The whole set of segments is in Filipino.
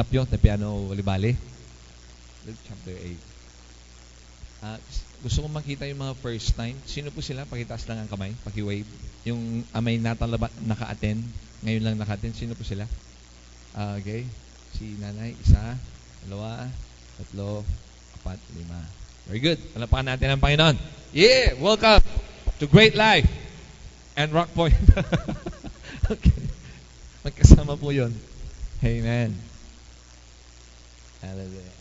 Tapyo, Tapiano, Walibali. Luke chapter 8. Gusto kong makita yung mga first time. Sino po sila? Pakitaas lang ang kamay. Paki-wave. Yung may naka-attend. Ngayon lang naka-attend. Sino po sila? Okay. Si nanay, 1, 2, 3, 4, 5. Very good. Palapakan natin ang Panginoon. Yeah! Welcome to Great Life and Rock Point. Okay. Magkasama po yun. Amen. Hallelujah.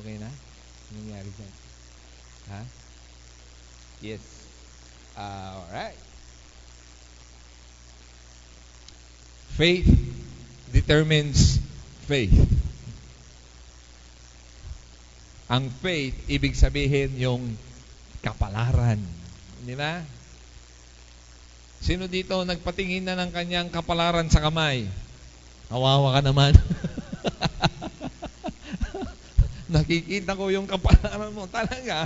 Okay na? Anong nangyari dyan? Ha? Yes. Alright. Faith determines faith. Ang faith, ibig sabihin yung kapalaran. Di ba? Sino dito nagpatingin na ng kanyang kapalaran sa kamay? Kawawa ka naman. Nakikita ko yung kapalaran mo. Talaga.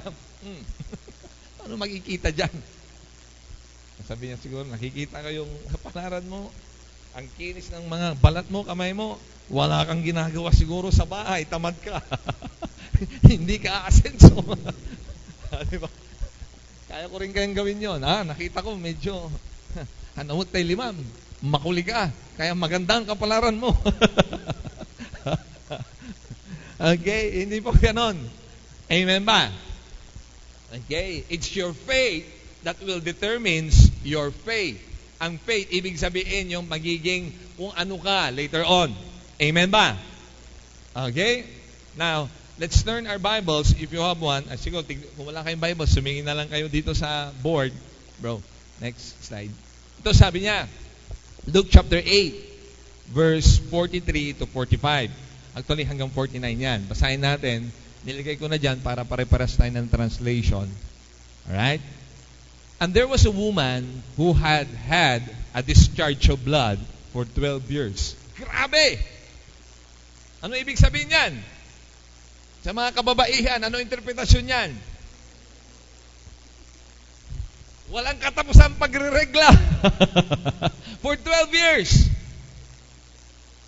Ano makikita dyan? Sabi niya siguro, nakikita ko yung kapalaran mo. Ang kinis ng mga balat mo, kamay mo. Wala kang ginagawa siguro sa bahay. Tamad ka. Hindi ka aasenso. Diba? Kaya ko rin kayang gawin yun. Nakita ko medyo hanawot tayo limam. Makuli ka. Kaya maganda ang kapalaran mo. Okay, hindi po ganon. Amen ba? Okay, it's your faith that will determines your faith. Ang faith, ibig sabihin yung magiging kung ano ka later on. Amen ba? Okay? Now, let's turn our Bibles, if you have one. Siguro, kung wala kayong Bible, sumingin na lang kayo dito sa board. Bro, next slide. Ito sabi niya, Luke chapter 8, verse 43 to 45. Actually, hanggang 49 yan. Basahin natin. Nilagay ko na dyan para pare-paras tayo ng translation. Alright? And there was a woman who had had a discharge of blood for 12 years. Grabe! Ano ibig sabihin yan? Sa mga kababaihan, ano interpretasyon yan? Walang katapusan pagre-regla. For 12 years.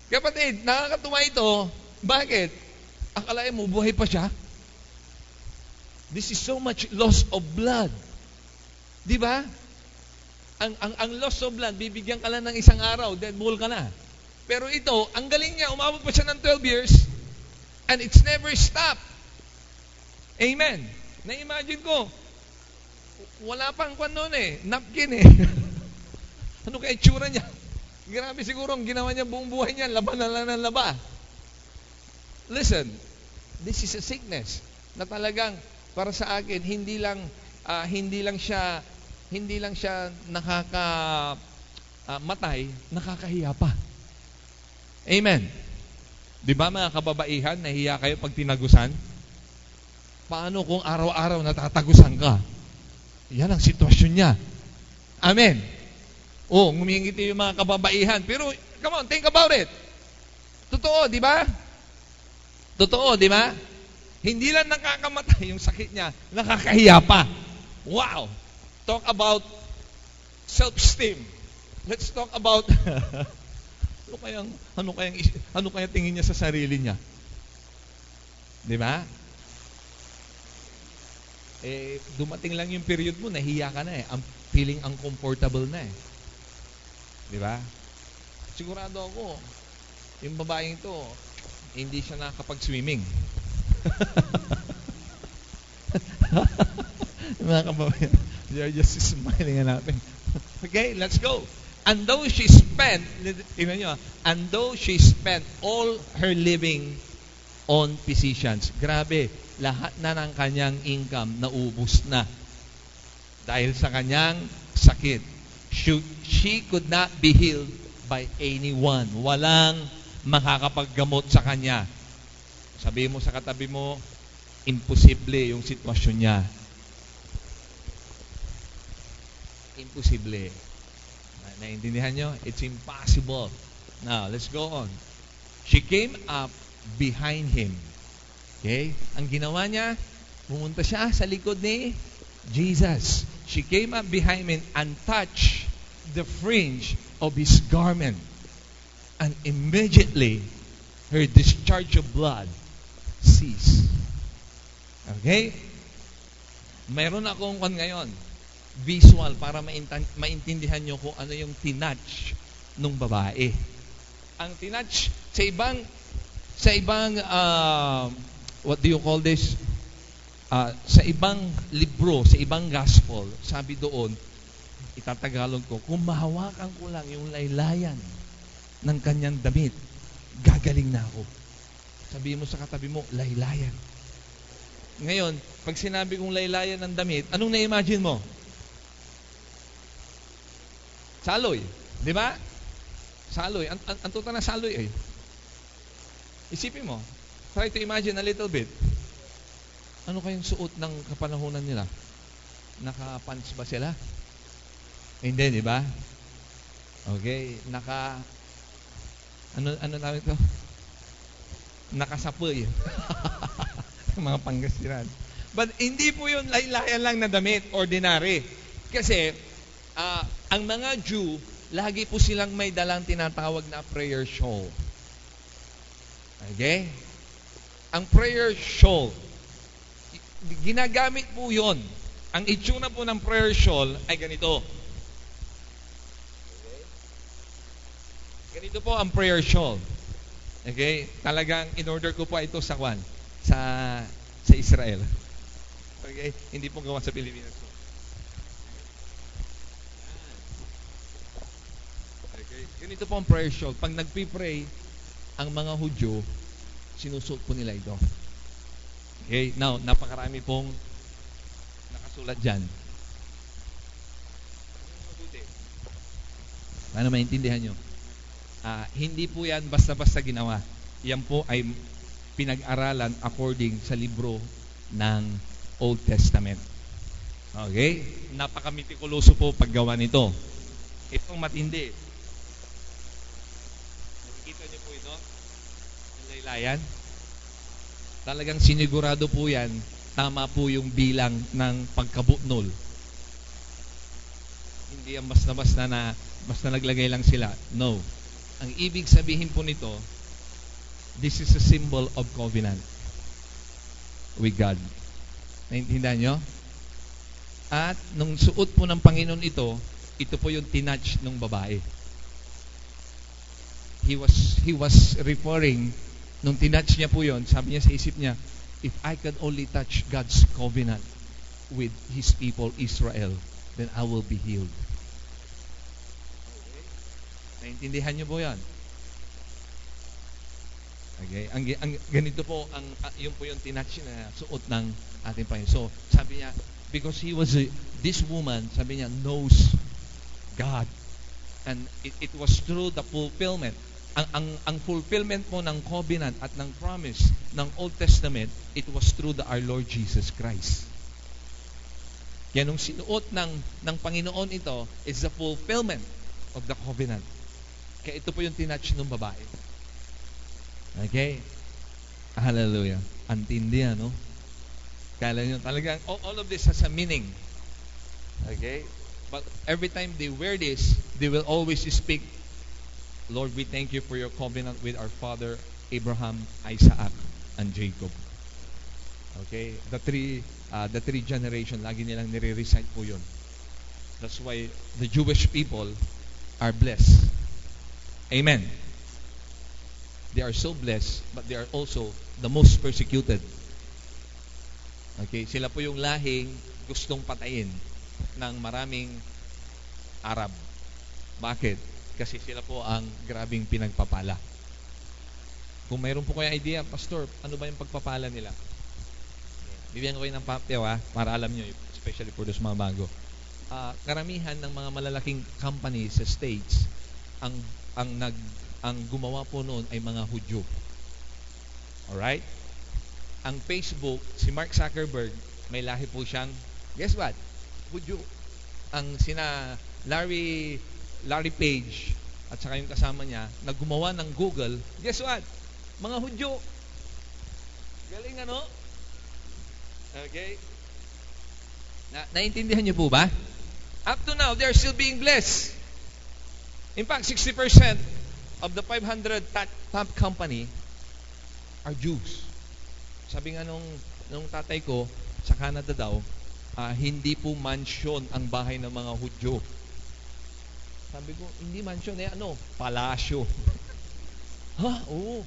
Kapatid, nakakatuwa ito. Bakit? Akalain mo, buhay pa siya? This is so much loss of blood. Di ba? Ang loss of blood, bibigyan ka lang ng isang araw, dead ball ka na. Pero ito, ang galing niya, umabot pa siya ng 12 years, and it's never stopped. Amen. Na-imagine ko, wala pang kwan noon napkin Ano kaya itsura niya? Grabe siguro ang ginawa niya buong buhay niya, laban na lang ng laba. Listen, this is a sickness na talagang para sa akin hindi lang siya nakakamatay, nakakahiya pa. Amen. 'Di ba mga kababaihan, nahiya kayo pag tinagusan? Paano kung araw-araw natatagusan ka? Yan ang sitwasyon niya. Amen. Ngumingiti yung mga kababaihan. Pero, come on, think about it. Totoo, di ba? Totoo, di ba? Hindi lang nakakamatay yung sakit niya, nakakahiya pa. Wow! Talk about self-esteem. Let's talk about ano kayang tingin niya sa sarili niya. Di ba? Dumating lang yung period mo, nahiya ka na ang feeling uncomfortable na Di ba? Sigurado ako, yung babaeng ito, hindi siya nakakapag-swimming. Mga kababayan, they're just smiling hanapin. Okay, let's go. And though she spent, tingnan nyo, and though she spent all her living on physicians, grabe, lahat na ng kanyang income naubos na dahil sa kanyang sakit. She could not be healed by anyone. Walang makakapaggamot sa kanya. Sabihin mo sa katabi mo, imposible yung sitwasyon niya. Imposible. Naintindihan nyo? It's impossible. Now, let's go on. She came up behind him. Okay? Ang ginawa niya, pumunta siya sa likod ni Jesus. She came up behind him and touched the fringe of his garment. And immediately, her discharge of blood cease. Okay? Mayroon akong ngayon, visual para maintindihan nyo kung ano yung tinatch nung babae. Ang tinatch sa ibang what do you call this? Sa ibang libro, sa ibang gospel, sabi doon, itatagalog ko, kung mahawakan ko lang yung laylayan ng kanyang damit, gagaling na ako. Sabihin mo sa katabi mo, laylayan. Ngayon, pag sinabi kong laylayan ng damit, anong na-imagine mo? Saloy. Di ba? Saloy. Ang tuta na saloy eh. Isipin mo. Try to imagine a little bit. Ano kayong suot ng kapanahunan nila? Naka-pants ba sila? Hindi, di ba? Okay. Ano tawag ito? Nakasapoy. Mga Pangasinan. But hindi po yun laylayan lang na damit, ordinary. Kasi, ang mga Jew, lagi po silang may dalang tinatawag na prayer shawl. Okay? Ang prayer shawl, ginagamit po yun. Ang itsura po ng prayer shawl ay ganito. Okay? Ganito po ang prayer shawl. Okay? Talagang in-order ko po ito sa Israel. Okay? Hindi po gawa sa Pilipinas. Okay? Ganito po ang prayer shawl. Pag nagpi-pray, ang mga Hudyo, sinusuot po nila ito. Okay? Now, napakarami pong nakasulat dyan. Paano maintindihan nyo? Hindi po yan basta-basta ginawa. Yan po ay pinag-aralan according sa libro ng Old Testament. Okay? Napaka-mitikuloso po paggawa nito. Itong matindi. Nakikita niyo po ito? Ang laylayan. Talagang sinigurado po yan, tama po yung bilang ng pagkabutnol. Hindi yan basta-basta na basta naglagay lang sila. No. Ang ibig sabihin po nito, this is a symbol of covenant with God. Naintindihan nyo? At nung suot po ng Panginoon ito po yung tinatch ng babae. He was referring, nung tinatch niya po yun, sabi niya sa isip niya, if I can only touch God's covenant with His people, Israel, then I will be healed. Naintindihan niyo po yan? Okay? Ang ganito po, yun po yung tinatch na suot ng ating Panginoon. So, sabi niya, because this woman, sabi niya, knows God. And it was through the fulfillment. Ang fulfillment po ng covenant at ng promise ng Old Testament, it was through our Lord Jesus Christ. Kaya nung sinuot ng Panginoon ito, is the fulfillment of the covenant. Kaya ito po yung tinatch ng babae. Okay? Hallelujah. Antindi, no? Kala nyo, talagang all of this has a meaning. Okay? But every time they wear this, they will always speak, Lord, we thank you for your covenant with our father, Abraham, Isaac, and Jacob. Okay? The three generation, lagi nilang nire-recite po yun. That's why the Jewish people are blessed. Amen. They are so blessed, but they are also the most persecuted. Okay? Sila po yung lahing gustong patayin ng maraming Arab. Bakit? Kasi sila po ang grabing pinagpapala. Kung mayroon po kayo idea, Pastor, ano ba yung pagpapala nila? Bibigyan ko kayo ng papel, para alam nyo, especially for those mga bago. Karamihan ng mga malalaking companies sa States, ang gumawa po noon ay mga Hudyo. Alright? Ang Facebook, si Mark Zuckerberg, may lahi po siyang, guess what? Hudyo. Ang sina Larry Page at saka yung kasama niya, na gumawa ng Google, guess what? Mga Hudyo. Galing, ano? Okay? Naintindihan niyo po ba? Up to now, they're still being blessed. In fact, 60% of the 500 top company are Jews. Sabi nga nung tatay ko, sa Canada daw, hindi po mansion ang bahay ng mga Hudyo. Sabi ko, hindi mansion, palasyo. Ha? Oo.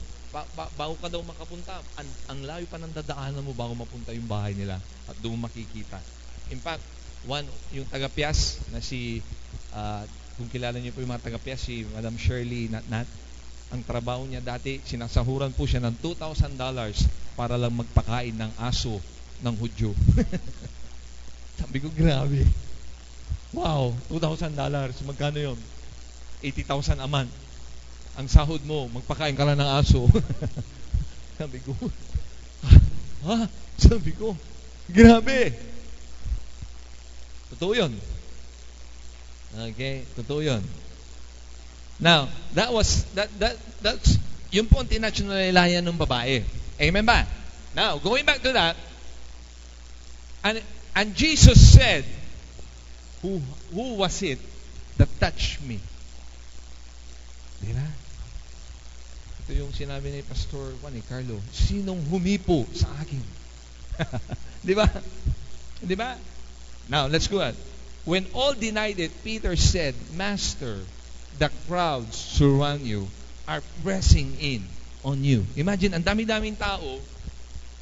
Bago ka daw makapunta, ang layo pa ng dadaanan mo bago mapunta yung bahay nila at doon makikita. In fact, yung taga-Pias na kung kilala niyo po yung mga taga-Pias, si Madam Shirley Natnat, ang trabaho niya dati, sinasahuran po siya ng $2,000 para lang magpakain ng aso ng Hudyo. Sabi ko, grabe. Wow, $2,000. Magkano yun? 80,000 a month. Ang sahod mo, magpakain ka lang ng aso. Sabi ko, ha? Sabi ko, grabe. Totoo yun. Okay, totoo yun. Now, that's yun po ang tinationalilayan ng babae. Amen ba? Now, going back to that, and Jesus said, who was it that touched me? Diba? Ito yung sinabi ni Pastor Carlo, sinong humipo sa akin? Diba? Diba? Now, let's go on. When all denied it, Peter said, Master, the crowds surround you, are pressing in on you. Imagine, ang dami-daming tao,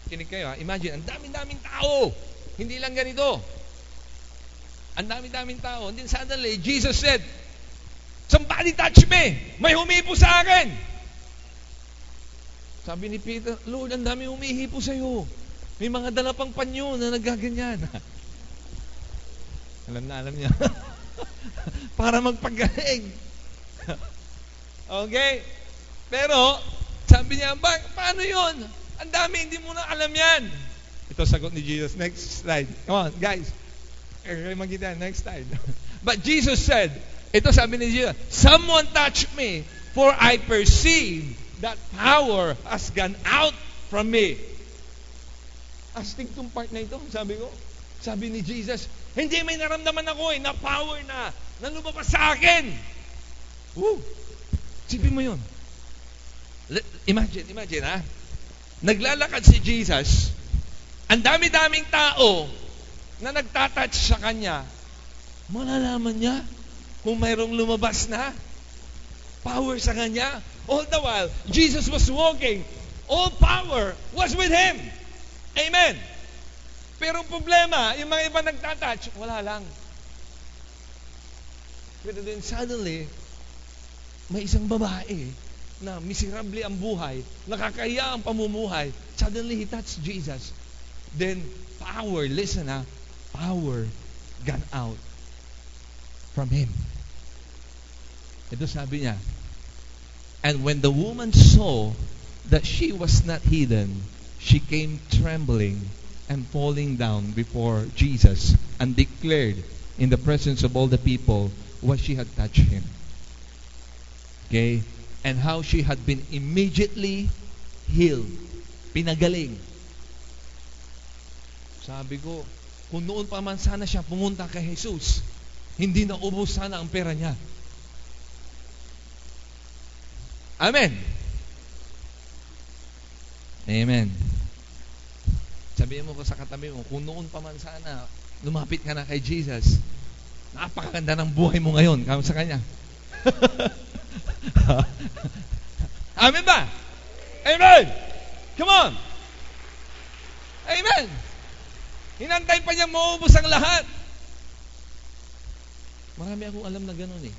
kinig kayo imagine, ang dami-daming tao, hindi lang ganito. Ang dami-daming tao, and then suddenly, Jesus said, somebody touch me! May humipo sa akin! Sabi ni Peter, Lord, ang dami humihipo sa'yo. May mga dala pang panyo na nagaganyan. Alam niya. Para magpagaling. Okay? Pero, sabi niya, paano yun? Ang dami, hindi mo na alam yan. Ito sagot ni Jesus. Next slide. Come on, guys. Okay, magkita. Next slide. But Jesus said, ito sabi ni Jesus, someone touched me, for I perceive that power has gone out from me. Astig tong part na ito, sabi ko. Sabi ni Jesus, hindi, may naramdaman ako na power na lumabas sa akin. Woo! Sipin mo yun. Imagine ha. Naglalakad si Jesus, ang dami-daming tao na nagtatouch sa kanya, malalaman niya kung mayroong lumabas na power sa kanya. All the while, Jesus was walking. All power was with Him. Amen. Pero problema, yung mga iba nagtatouch, wala lang. Pero then suddenly, may isang babae na miserable ang buhay, nakakahiya ang pamumuhay. Suddenly, he touched Jesus. Then, power, listen power gone out from him. Ito sabi niya, and when the woman saw that she was not hidden, she came trembling and falling down before Jesus and declared in the presence of all the people what she had touched him. Okay? And how she had been immediately healed. Pinagaling. Sabi ko, kung noon pa man sana siya pumunta kay Jesus, hindi na ubos sana ang pera niya. Amen. Amen. Sabihin mo ko sa katabi mo, kung noon pa man sana, lumapit ka na kay Jesus, napakaganda ng buhay mo ngayon, kamo sa Kanya. Amen ba? Amen! Come on! Amen! Hinantay pa niya maubos ang lahat. Marami akong alam na gano'n eh.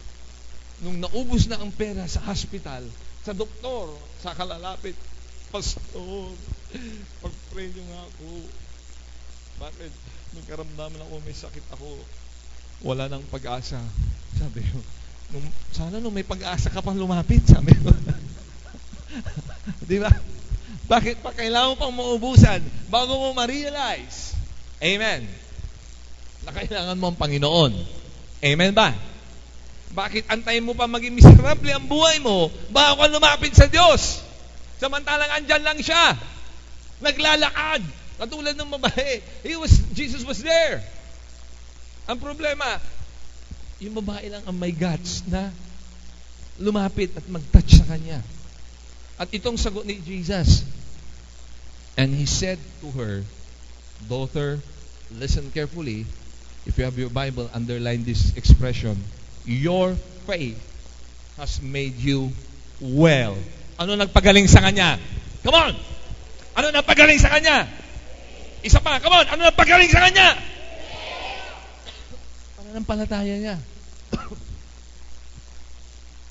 Nung naubos na ang pera sa hospital, sa doktor, sa kalalapit, Pastor, pag-pray niyo nga ako. Bakit? Nung karamdaman ako, may sakit ako. Wala nang pag-asa. Sabi ko, sana nung may pag-asa ka pang lumapit, sabi ko. Di ba? Bakit pa kailangan pang maubusan bago mo ma-realize? Amen. Na kailangan mo ang Panginoon. Amen ba? Bakit antayin mo pa maging miserable ang buhay mo bago ka lumapit sa Diyos? Samantalang andyan lang siya. Naglalakad. Katulad ng babae. Jesus was there. Ang problema, yung babae lang ang may guts na lumapit at mag-touch sa kanya. At itong sagot ni Jesus, And he said to her, daughter, listen carefully. If you have your Bible, underline this expression. Your faith has made you well. Ano nagpagaling sa kanya? Come on! Ano nagpagaling sa kanya? Isa pa, come on! Ano nagpagaling sa kanya? Pananampalataya niya.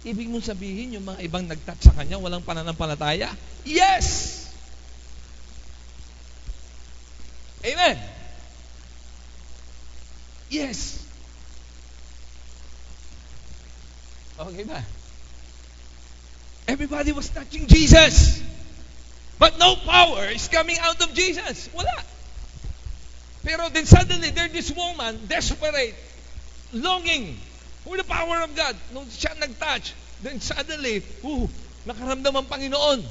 Ibig mong sabihin, yung mga ibang nag-touch sa kanya, walang pananampalataya? Yes! Amen! Yes! Okay ba? Everybody was touching Jesus. But no power is coming out of Jesus. Wala. Pero then suddenly, there's this woman, desperate, longing for the power of God. Nung siya nag-touch, then suddenly, nakaramdam ang Panginoon.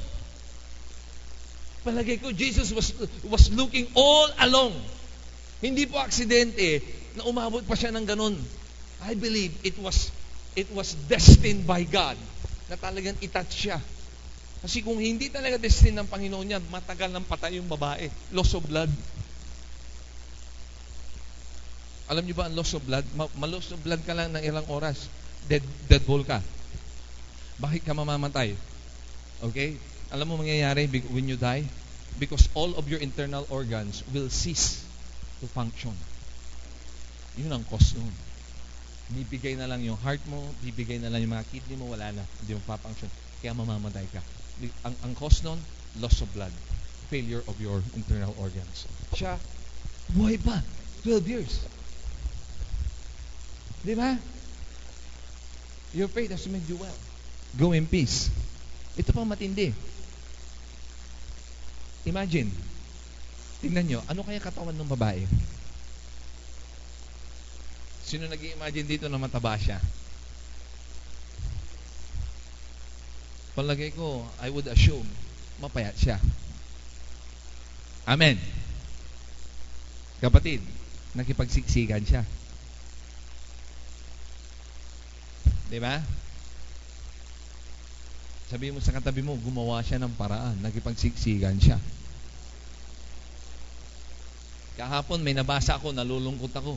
Palagay ko, Jesus was looking all along. Hindi po aksidente na umabot pa siya ng ganun. I believe it was destined by God na talagang itouch siya. Kasi kung hindi talaga destined ng Panginoon niya, matagal nang patay yung babae. Loss of blood. Alam niyo ba ang loss of blood? Ma-loss of blood ka lang ng ilang oras. Dead ball ka. Bakit ka mamamatay? Okay? Alam mo mangyayari when you die? Because all of your internal organs will cease to function. Yun ang cause nun. Bibigay na lang yung heart mo, bibigay na lang yung mga kidney mo, wala na. Hindi mo papunction. Kaya mamamatay ka. Ang cause nun, loss of blood. Failure of your internal organs. Siya, buhay pa. 12 years. Di ba? Your faith has made you well. Go in peace. Ito pang matindi. Imagine, tingnan nyo, ano kaya katawan ng babae? Sino nag-i-imagine dito na mataba siya? Palagay ko, I would assume, mapayat siya. Amen. Kapatid, nakipagsiksikan siya. Diba? Sabi mo sa katabi mo, gumawa siya ng paraan. Nakipagsiksikan siya. Kahapon may nabasa ako, nalulungkot ako.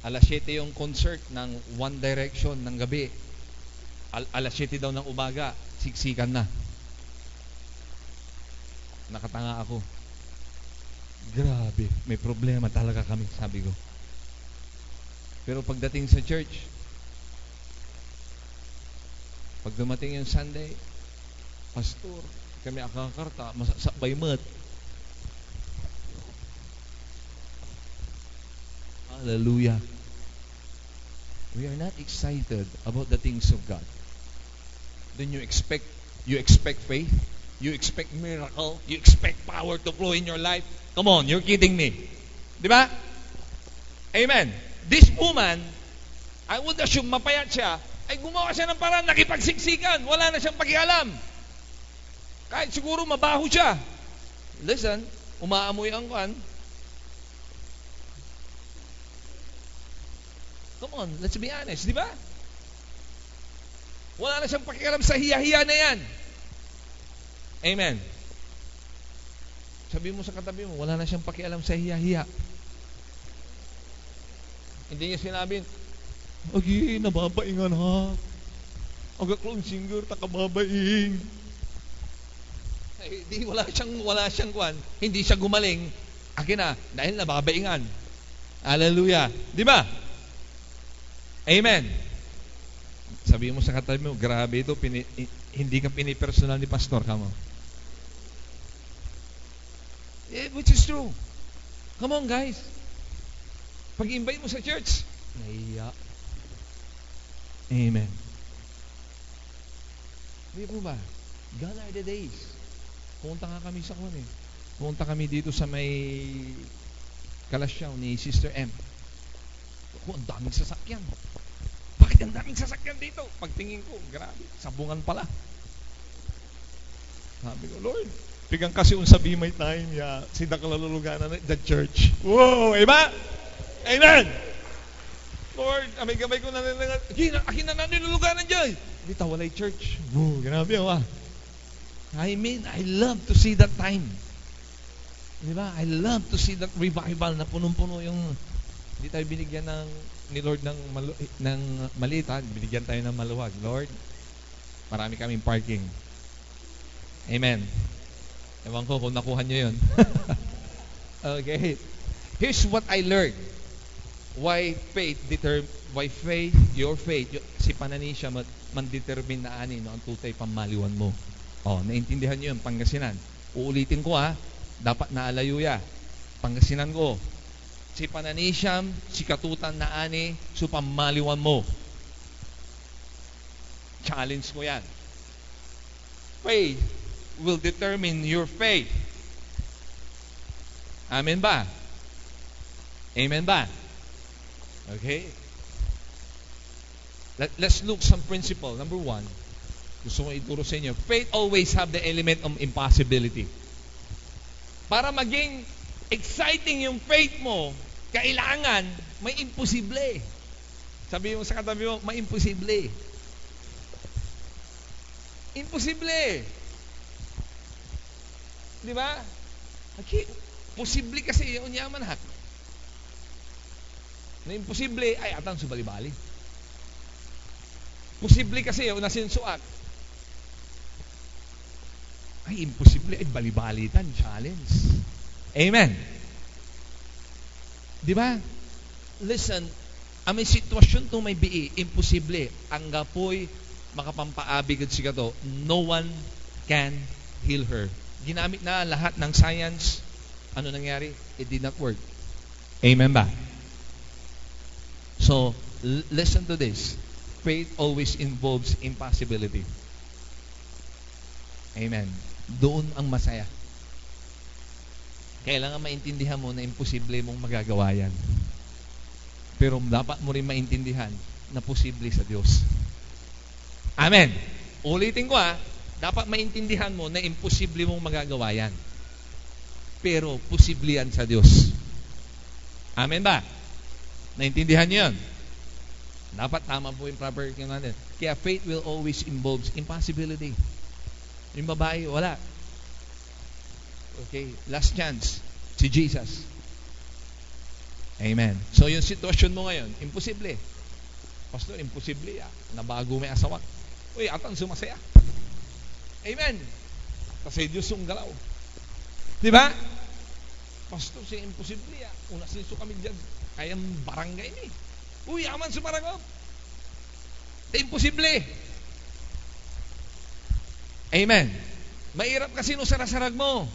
Alas 7 yung concert ng One Direction ng gabi. Alas 7 daw ng umaga, siksikan na. Nakatanga ako. Grabe, may problema talaga kami, sabi ko. Pero pagdating sa church, pag dumating yung Sunday, pastor, kami akakarta, masasakbay mat. Hallelujah. We are not excited about the things of God. Then you expect faith, you expect miracle, you expect power to flow in your life. Come on, you're kidding me. Di ba? Amen. This woman, I would assume mapayat siya, ay gumawa siya ng paraan, nakipagsiksikan, wala na siyang pakialam. Kahit siguro mabaho siya. Listen, umaamoy ang kan. Come on, let's be honest, di ba? Wala na siyang pakialam sa hiya-hiya na yan. Amen. Sabi mo sa katabi mo, wala na siyang pakialam sa hiya-hiya. Hindi niya sinabi, agi, nababaingan ha. Aga-clone singer, takababaing. Hindi, wala siyang kwan. Hindi siya gumaling. Akin na, dahil nababaingan. Hallelujah. Di ba? Amen. Sabi mo sa katabi mo, grabe ito, hindi ka pinipersonal ni pastor, kamo. Which is true. Come on, guys. Pag-invite mo sa church, nahiya. Amen. Di po ba? Gone are the days. Pumunta nga kami sa kwan eh. Pumunta kami dito sa may Kalasyaw ni Sister M. Ang daming sasakyan. Bakit ang daming sasakyan dito? Pagtingin ko, grabe, sabungan pala. Sabi ko, Lord, pigang kasi unsa be my time ya, sida kalaluluganan the church. Wow, iba? Amen! Lord, amay-gamay ko na akin na niluluganan dyan. Dito, walay church. Wow, grabe, I mean, I love to see that time. Di ba? I love to see that revival na punong-puno yung, hindi tayo binigyan ni Lord ng maliit, ha? Binigyan tayo ng maluwag. Lord, marami kaming parking. Amen. Ewan ko kung nakuha nyo yun. Okay. Here's what I learned. Why your faith, si Pananisya man-determine na ani no, ang tutay pamaliwan mo. Naintindihan nyo yun, Pangasinan. Uulitin ko dapat naalaluya. Pangasinan ko. Si Pananisyam, si katutan na ani, so pamaliwan mo. Challenge ko yan. Faith will determine your faith. Amen ba? Amen ba? Okay? Let's look some principle. Number 1, gusto ko ituro sa inyo. Faith always have the element of impossibility. Para maging exciting yung faith mo, kailangan may imposible. Sabi mo sa katabi mo, may imposible. Imposible. Di ba? Okay. Posible kasi yung yaman hak. Na imposible ay atang subali-bali. Posible kasi yung nasinsuak. Ay, imposible ay balibalitan, challenge. Amen. Di ba? Listen, ang may sitwasyon to may bii, imposible. Ang gapoy, makapampaabig at siya to, no one can heal her. Ginamit na lahat ng science. Ano nangyari? It did not work. Amen ba? So, listen to this. Faith always involves impossibility. Amen. Doon ang masaya. Kailangan maintindihan mo na imposible mong magagawa yan. Pero dapat mo rin maintindihan na posible sa Diyos. Amen. Ulitin ko dapat maintindihan mo na imposible mong magagawa yan. Pero posible yan sa Diyos. Amen ba? Naintindihan niyo yun? Dapat tama po yung proper yung natin. Kaya faith will always involve impossibility. Yung babae, wala. Okay, last chance. Si Jesus. Amen. So yung sitwasyon mo ngayon, imposible. Pastor, imposible nabago may asawa. Uy, atang sumasaya. Amen. Kasi Diyos yung galaw. Di ba? Pastor, siya imposible Una sinso kami dyan. Kayang barangay ni. Uy, aman sumaragop. Imposible. Amen. Mahirap kasi no sarasarag mo.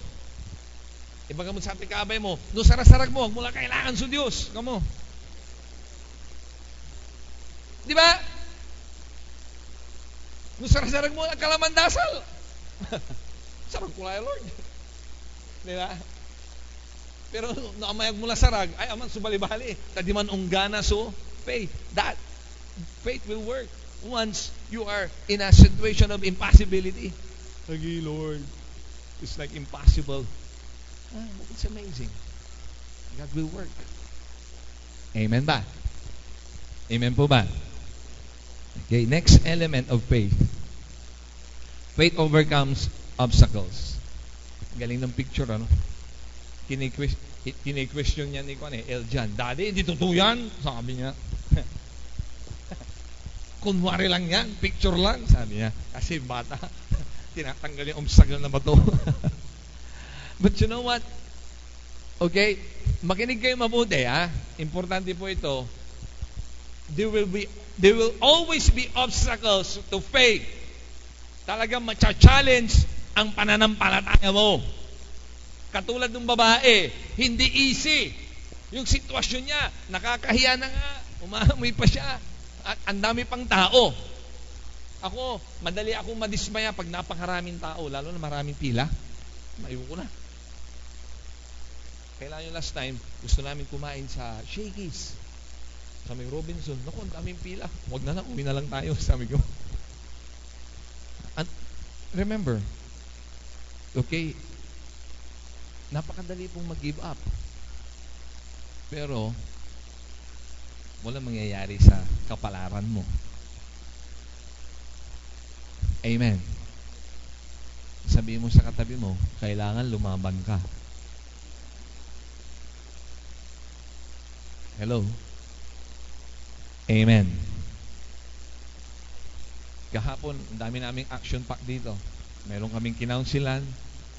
Ibaga mo sa tikabay mo, no sarasarag mo, huwag mo lang kailangan sa Diyos. Kamo. Di ba? No sarasarag mo ang kalamandasal. Sarag ko lang, Lord. Di ba? Pero naamayag mo lang sarag, ay aman subali-bali. Tadi man unggana so faith. That faith will work once you are in a situation of impossibility. Lagi, Lord, it's like impossible. It's amazing. God will work. Amen ba? Amen po ba? Okay, next element of faith. Faith overcomes obstacles. Galing ng picture, ano? Kini-question niya ni Eljan. Daddy, hindi totoo yan. Sabi niya. Kunwari lang yan, picture lang, sabi niya. Kasi bata, tinatanggal yung obstacle na bato. But you know what? Okay, makinig kayo mabuti, Importante po ito. There will always be obstacles to faith. Talagang ma-challenge ang pananampalataya mo. Katulad ng babae, hindi easy. Yung sitwasyon niya, nakakahiya na nga, umaamoy pa siya, at ang dami pang tao. Ako, madali akong madismaya pag napakaraming tao, lalo na maraming pila. Ayoko na. Kailan yung last time, gusto namin kumain sa Shakey's. Sa may Robinson. Naku, ang daming pila. Huwag na lang, uwi na lang tayo, sabi ko. And remember, okay, napakadali pong mag-give up. Pero, walang mangyayari sa kapalaran mo. Amen. Sabihin mo sa katabi mo, kailangan lumaban ka. Hello? Amen. Kahapon, ang dami naming action pack dito. Meron kaming kinaunsilan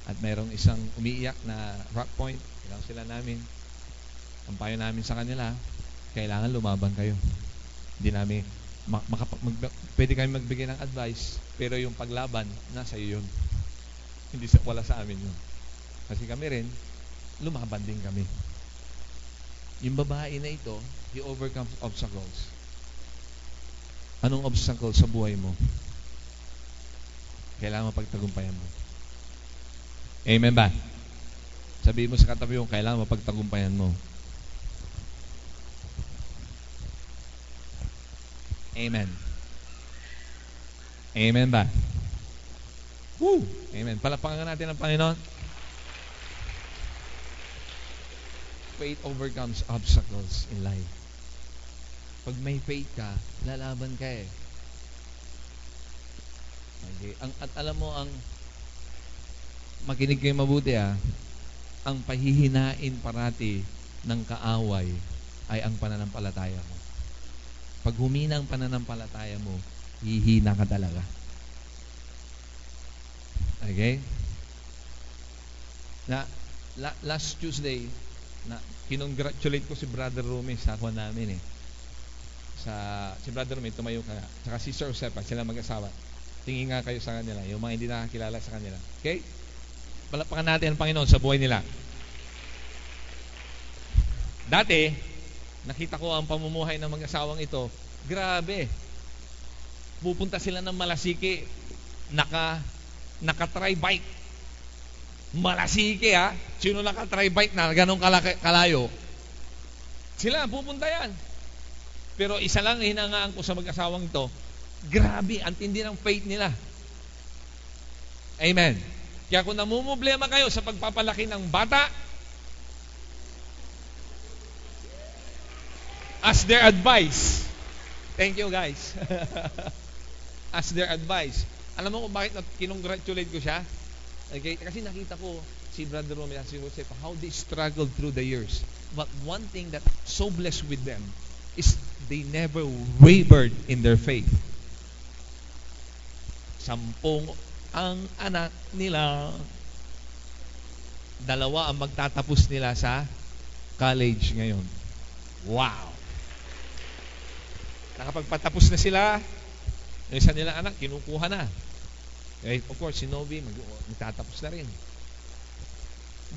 at merong isang umiiyak na rock point. Kinaunsilan namin. Ang payo namin sa kanila, kailangan lumaban kayo. Hindi namin pwede kami magbigay ng advice, pero yung paglaban, nasa iyo yun. Wala sa amin yun. Kasi kami rin, lumaban din kami. Yung babae na ito, he overcomes obstacles. Anong obstacle sa buhay mo? Kailangan mapagtagumpayan mo. Amen ba? Sabihin mo sa katabi mo, kailangan mapagtagumpayan mo. Amen. Amen ba? Woo! Amen. Palapakan natin ang Panginoon. Faith overcomes obstacles in life. Pag may faith ka, lalaban ka eh. Okay. At alam mo, makinig kayo mabuti ang pahihinain parati ng kaaway ay ang pananampalataya mo. Pag humina ang pananampalataya mo, hihina ka talaga. Okay? Last Tuesday, kinongratulate ko si Brother Rumi sa kuha namin si Brother Rumi, tumayo ka nga. Saka si Sir Josepa, sila mag-asawa. Tingin nga kayo sa kanila, yung mga hindi nakakilala sa kanila. Okay? Palapakan natin ang Panginoon sa buhay nila. Dati, nakita ko ang pamumuhay ng mag-asawang ito. Grabe. Pupunta sila ng Malasiki. Naka-try bike. Malasiki Sino naka-try bike na ganong kalayo? Sila, pupunta yan. Pero isa lang hinangaan ko sa mag-asawang ito. Grabe, ang tindi ng faith nila. Amen. Kaya kung namumblema kayo sa pagpapalaki ng bata, as their advice. Thank you guys. As their advice. Alam mo kung bakit kinongratulate ko siya? Okay? Kasi nakita ko si Brother Romeo at si Joseph, how they struggled through the years. But one thing that so blessed with them is they never wavered in their faith. 10 ang anak nila. 2 ang magtatapos nila sa college ngayon. Wow! Nakapagpatapos na sila, yung isa nilang anak, kinukuha na. Okay, of course, si Novi, magtatapos na rin.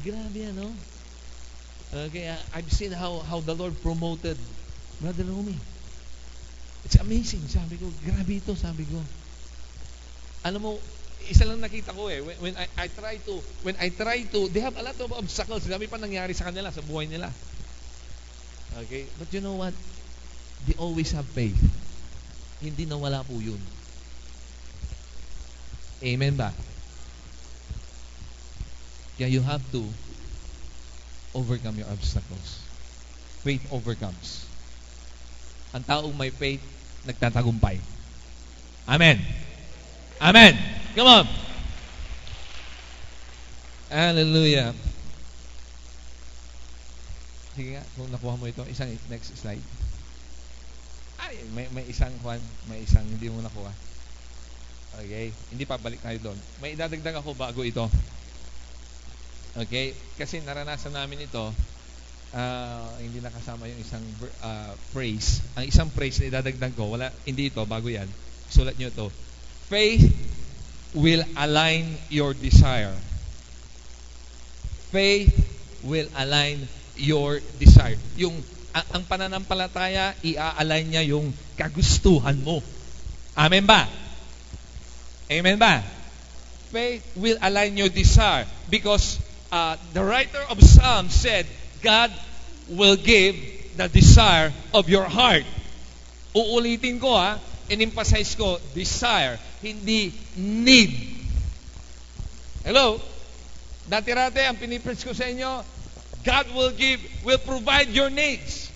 Grabe ano? Okay, I've seen how the Lord promoted Brother Romy. It's amazing. Sabi ko, grabe ito, sabi ko. Alam mo, isa lang nakita ko when I try to, they have a lot of obstacles. Dami pa nangyari sa kanila, sa buhay nila. Okay? But you know what? They always have faith. Hindi nawala po yun. Amen ba? Kaya you have to overcome your obstacles. Faith overcomes. Ang taong may faith, nagtatagumpay. Amen. Amen. Come on. Hallelujah. Sige nga, kung nakuha mo ito, isang next slide. Ay, may isang hindi mo nakuha. Okay? Hindi pa, balik tayo doon. May idadagdag ako bago ito. Okay? Kasi naranasan namin ito, hindi nakasama yung isang phrase. Ang isang phrase na idadagdag ko, hindi ito, bago yan. Sulat nyo ito. Faith will align your desire. Faith will align your desire. Ang pananampalataya, i-align niya yung kagustuhan mo. Amen ba? Amen ba? Faith will align your desire because the writer of Psalms said, God will give the desire of your heart. Uulitin ko in-emphasize ko, desire, hindi need. Hello? Dati-rate, ang pinipreach ko sa inyo, God will provide your needs.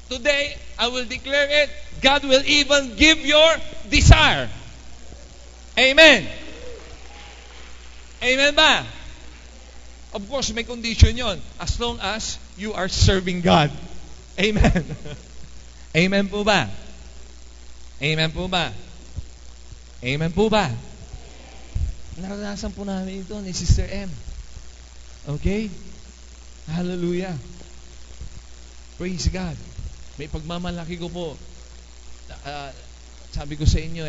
Today, I will declare it, God will even give your desire. Amen. Amen ba? Of course, may condition yon. As long as you are serving God. Amen. Amen po ba? Amen po ba? Amen po ba? Naranasan po namin ito ni Sister M. Okay? Hallelujah. Praise God. May pagmamalaki ko po. Sabi ko sa inyo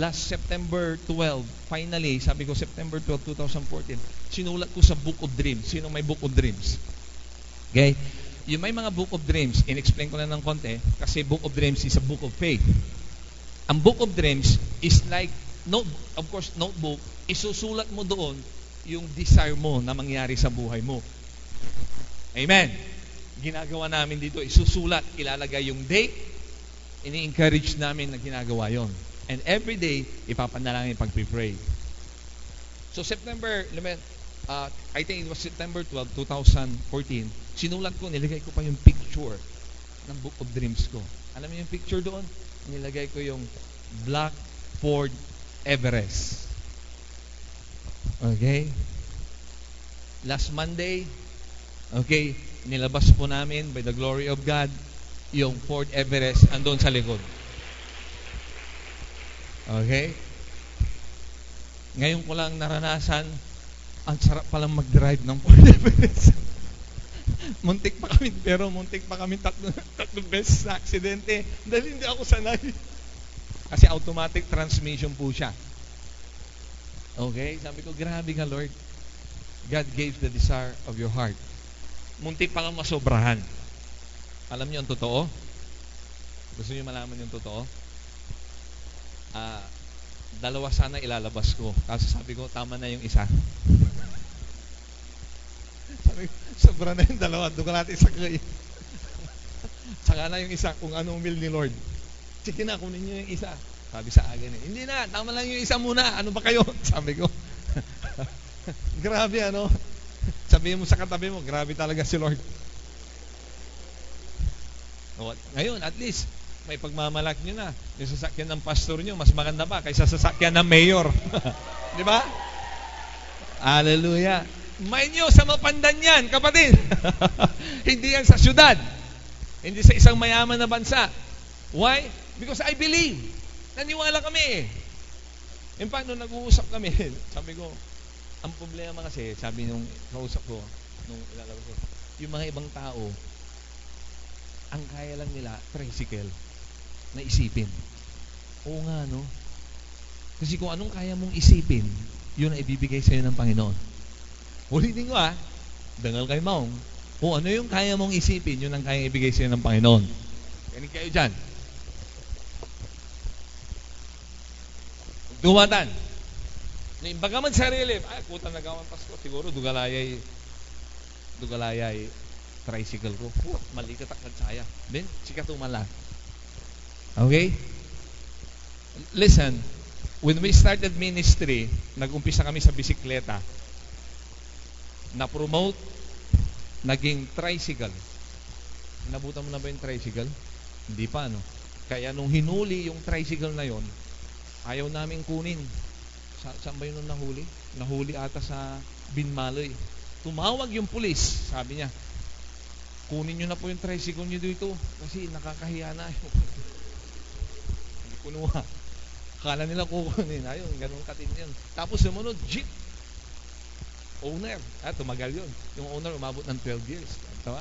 last September 12, finally, sabi ko September 12, 2014, sinulat ko sa Book of Dreams. Sino may Book of Dreams? Okay? Yung may mga Book of Dreams, in-explain ko na ng konti, kasi Book of Dreams is a book of faith. Ang Book of Dreams is like, of course, notebook, isusulat mo doon yung desire mo na mangyari sa buhay mo. Amen. Ginagawa namin dito, isusulat, ilalagay yung date, ini-encourage namin na ginagawa yon. And every day, ipapanalangin pag-pray. So September, I think it was September 12, 2014, sinulat ko, nilagay ko pa yung picture ng Book of Dreams ko. Alam mo yung picture doon? Nilagay ko yung Black Ford Everest. Okay? Last Monday, okay, nilabas po namin by the glory of God yung Ford Everest andun sa likod. Okay? Ngayon ko lang naranasan, ang sarap palang mag-drive ng Ford Everest. muntik pa kami tatlong beses na aksidente dahil hindi ako sanay. Kasi automatic transmission po siya. Okay? Sabi ko, grabe ka Lord. God gave the desire of your heart. Muntik pa kang masobrahan. Alam niyo ang totoo? Gusto niyo malaman yung totoo? Dalawa sana ilalabas ko. Kasi sabi ko, tama na yung isa. Sabi ko, sobra na yung dalawa. Doon ka natin isa kayo. Saka na yung isa kung anong will ni Lord. Sige na, kunin niyo yung isa. Sabi sa akin hindi na, tama lang yung isa muna. Ano ba kayo? Sabi ko. Grabe sabihin mo sa katabi mo, grabe talaga si Lord. Ngayon, at least, may pagmamalak nyo na. Yung sasakyan ng pastor nyo, mas maganda pa kaysa sasakyan ng mayor. Di ba? Hallelujah. May nyo sa Mapandan yan, kapatid. Hindi yan sa syudad. Hindi sa isang mayaman na bansa. Why? Because I believe. Naniwala kami In fact, nung nag-uusap kami, sabi ko, ang problema kasi, sabi nung kausap ko, nung ilalabas ko, yung mga ibang tao, ang kaya lang nila, tricycle, na isipin. Oo nga, no? Kasi kung anong kaya mong isipin, yun ang ibibigay sa'yo ng Panginoon. Ulitin ko dangal kay Maong, kung ano yung kaya mong isipin, yun ang kaya ibigay sa'yo ng Panginoon. Kanig kayo dyan. Dumatan. Imbaga man sarili, kuta nagawan Pasko, siguro dugalayay tricycle ko. Mali ka takad saya. Then, sika tumala. Okay? Listen, when we started ministry, nag-umpisa kami sa bisikleta. Na-promote, naging tricycle. Nabutan mo na ba yung tricycle? Hindi pa, no? Kaya nung hinuli yung tricycle na yon, ayaw namin kunin. Saan ba yun nung nahuli? Nahuli ata sa Binmaloy. Tumawag yung pulis. Sabi niya, kunin nyo na po yung tricycle nyo dito kasi nakakahiya na. Hindi kunuha. Akala nila kukunin. Ayun, ganun katin yun. Tapos sumunod, jeep. Owner. Tumagal yun. Yung owner umabot ng 12 years. Tawa.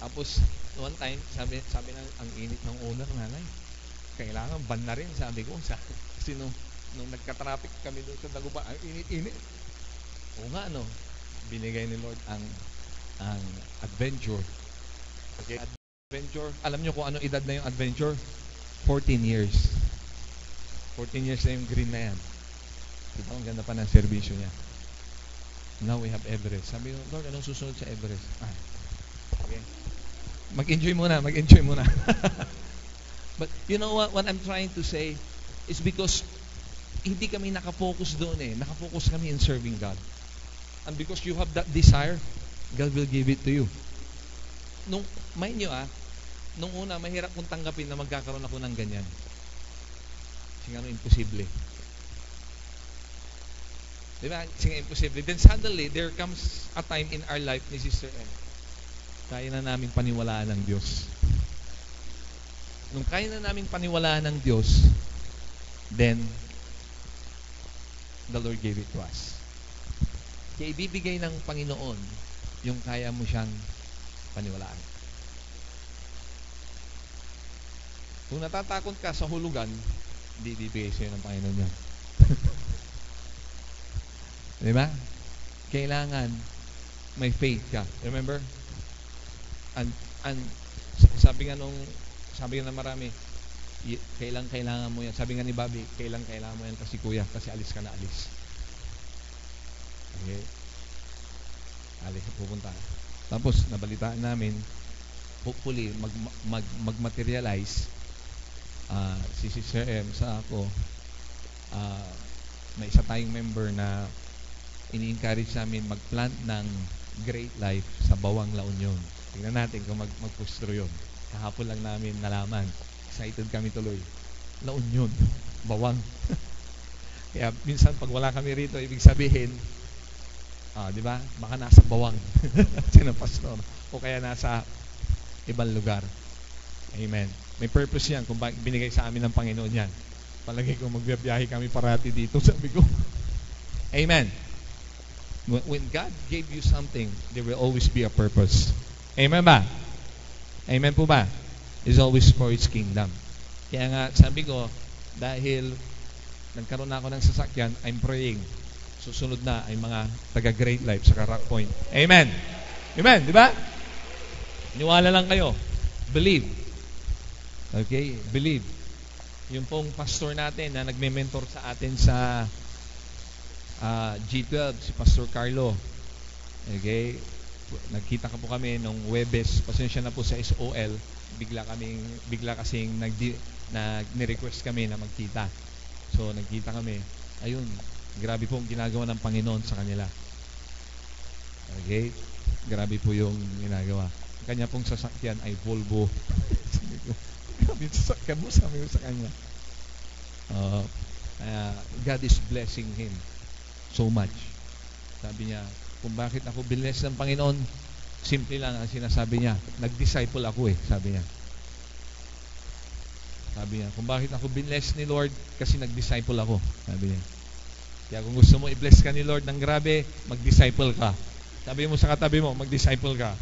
Tapos, one time, sabi na, ang init ng owner, nanay. Kailangan ban na rin, sabi ko. Kasi nung nagka-traffic kami doon sa Dagupan, ang init-init. Oo nga, no? Binigay ni Lord ang adventure. Okay? Adventure. Alam nyo kung anong edad na yung adventure? 14 years. 14 years na yung green na yan. Diba, ang ganda pa ng servisyo niya. Now we have Everest. Sabi ko, Lord, anong susunod sa Everest? Okay. Mag-enjoy muna. But you know what I'm trying to say is because hindi kami nakafocus doon Nakafocus kami in serving God. And because you have that desire, God will give it to you. Mind nyo nung una, mahirap kong tanggapin na magkakaroon ako ng ganyan. Kasi imposible. Di ba? Kasi imposible. Then suddenly, there comes a time in our life ni Sister M. Kaya na namin paniwalaan ng Diyos. Nung kaya na namin paniwalaan ng Diyos, then, the Lord gave it to us. Kaya ibibigay ng Panginoon yung kaya mo siyang paniwalaan. Kung natatakot ka sa hulugan, hindi ibibigay sa'yo ng Panginoon yan. Di ba? Kailangan may faith ka. Remember? And sabi nga ng marami, kailangan mo yan. Sabi nga ni Bobby, kailangan mo yan kasi kuya, kasi alis ka na alis. Okay? Alis na pupunta. Tapos, nabalitaan namin, hopefully, mag-materialize si Sister M sa ako, may isa tayong member na ini-encourage namin mag-plant ng Great Life sa Bawang La Union. Tingnan natin kung mag-push through yun. Kahapon lang namin nalaman. Excited kami tuloy. La Union. Bawang. Kaya minsan pag wala kami rito, ibig sabihin, di ba? Baka nasa Bawang. Sino pastor. O kaya nasa ibang lugar. Amen. May purpose yan kung binigay sa amin ng Panginoon yan. Palagi ko magbiyahe kami parati dito, sabi ko. Amen. When God gave you something, there will always be a purpose. Amen ba? Amen po ba? It's always for His kingdom. Kaya nga, sabi ko, dahil nagkaroon na ako ng sasakyan, I'm praying. Susunod na ay mga taga-Great Life sa Rock Point. Amen. Amen, di ba? Niwala lang kayo. Believe. Okay? Believe. Yung pong pastor natin na nagme-mentor sa atin sa G12, si Pastor Carlo. Okay? Nagkita ka po kami nung Webes. Pasensya na po sa SOL. Bigla kasing ni-request kami na magkita. So, nagkita kami. Ayun, grabe po ang ginagawa ng Panginoon sa kanila. Okay? Grabe po yung ginagawa. Kanya pong sasakyan ay Volvo. Sabi ko, grabe yung sasakyan mo, sabi ko sa kanya. God is blessing him so much. Sabi niya, kung bakit ako bless ng Panginoon, simple lang ang sinasabi niya. Nag-disciple ako sabi niya. Sabi niya, kung bakit ako bless ni Lord, kasi nag-disciple ako. Sabi niya. Kaya kung gusto mo i-bless ka ni Lord ng grabe, mag-disciple ka. Sabi mo sa katabi mo, mag-disciple ka.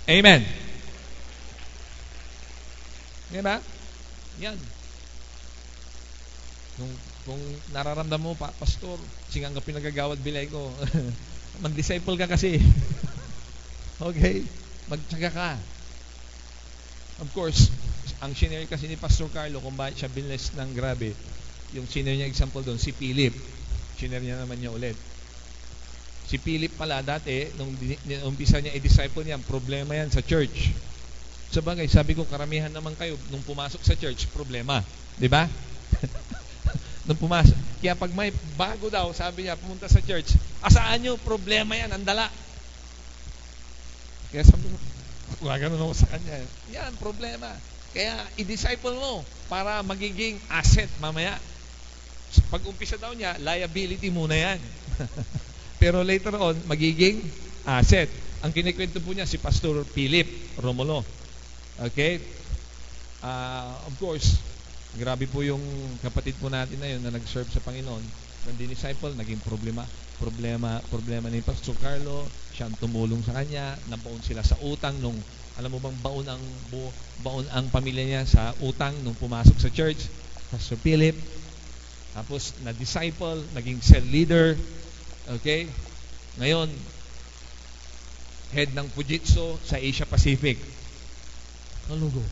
Amen. Diba? Yan. Kung nararamdaman mo, pastor, singang ka pinagagawad bilay ko, mag-disciple ka kasi. Okay? Magtsaga ka. Of course, ang senior kasi ni Pastor Carlo, kung bakit siya binless ng grabe, yung senior niya example doon, si Philip. Senior niya naman niya ulit. Si Philip pala dati, nung umpisa niya i-disciple niya, problema yan sa church. Sabagay, sabi ko, karamihan naman kayo, nung pumasok sa church, problema. Diba? Nung pumasok. Kaya pag may bago daw, sabi niya, pumunta sa church, asaan nyo? Problema yan, andala. Kaya sabi ko, gano'n ako sa kanya. Yan, problema. Kaya, i-disciple mo para magiging asset mamaya. Pag umpisa daw niya, liability muna yan. Pero later on, magiging asset. Ang kinikwento po niya, si Pastor Philip Romulo. Okay? Of course, grabe po yung kapatid po natin na yun na nag-serve sa Panginoon. Nang disciple, naging problema ni Pastor Carlo. Siya ang tumulong sa kanya. Nabaon sila sa utang nung, alam mo bang baon ang pamilya niya sa utang nung pumasok sa church. Pastor Philip. Tapos na-disciple, naging cell leader. Okay? Ngayon, head ng Fujitsu sa Asia Pacific. Nalugo.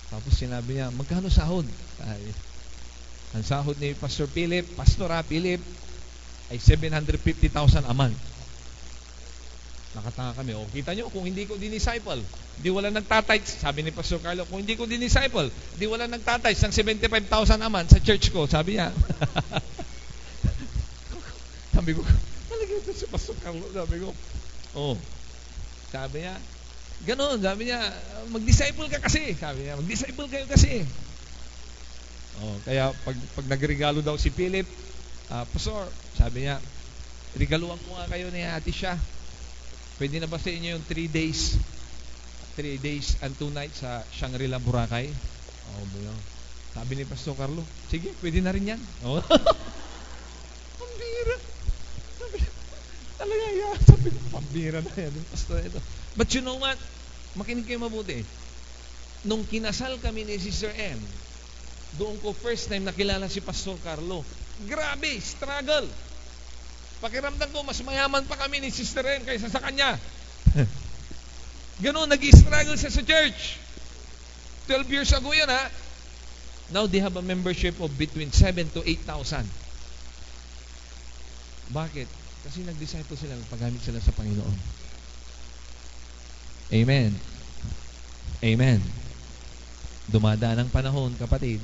Tapos sinabi niya, magkano sahod? Ang sahod ni Pastor Philip, Philip, ay 750,000 a month. Nakatanga kami. O, kita nyo, kung hindi ko dinisciple, di wala nagtatites. Sabi ni Pastor Carlo, kung hindi ko dinisciple, di wala nagtatites ng 75,000 a month sa church ko. Sabi niya. Sabi ko, nalagyan ito si Pastor Carlo. Sabi ko, sabi niya, ganon, sabi niya, mag-disciple ka kasi. Sabi niya, mag-disciple kayo kasi. Kaya pag nagregalo daw si Philip, Pastor, sabi niya, regaluhan ko nga kayo ni Ate Sha. Pwede na ba sa inyo yung 3 days? 3 days and 2 nights sa Shangri-La, Boracay? Sabi ni Pastor Carlo, sige, pwede na rin yan. Pambira. Talaga yan. Sabi ko, pambira na yan. Pastor, ito. But you know what? Makinig kayo mabuti. Nung kinasal kami ni Sister M, doon ko first time nakilala si Pastor Carlo. Grabe, struggle. Pakiramdam ko, mas mayaman pa kami ni Sister M kaysa sa kanya. Ganun, nag-struggle siya sa church. 12 years ago yun, ha? Now they have a membership of between 7,000 to 8,000. Bakit? Kasi nag-disciple sila, nagpagamit sila sa Panginoon. Amen. Amen. Dumadaan ang panahon, kapatid,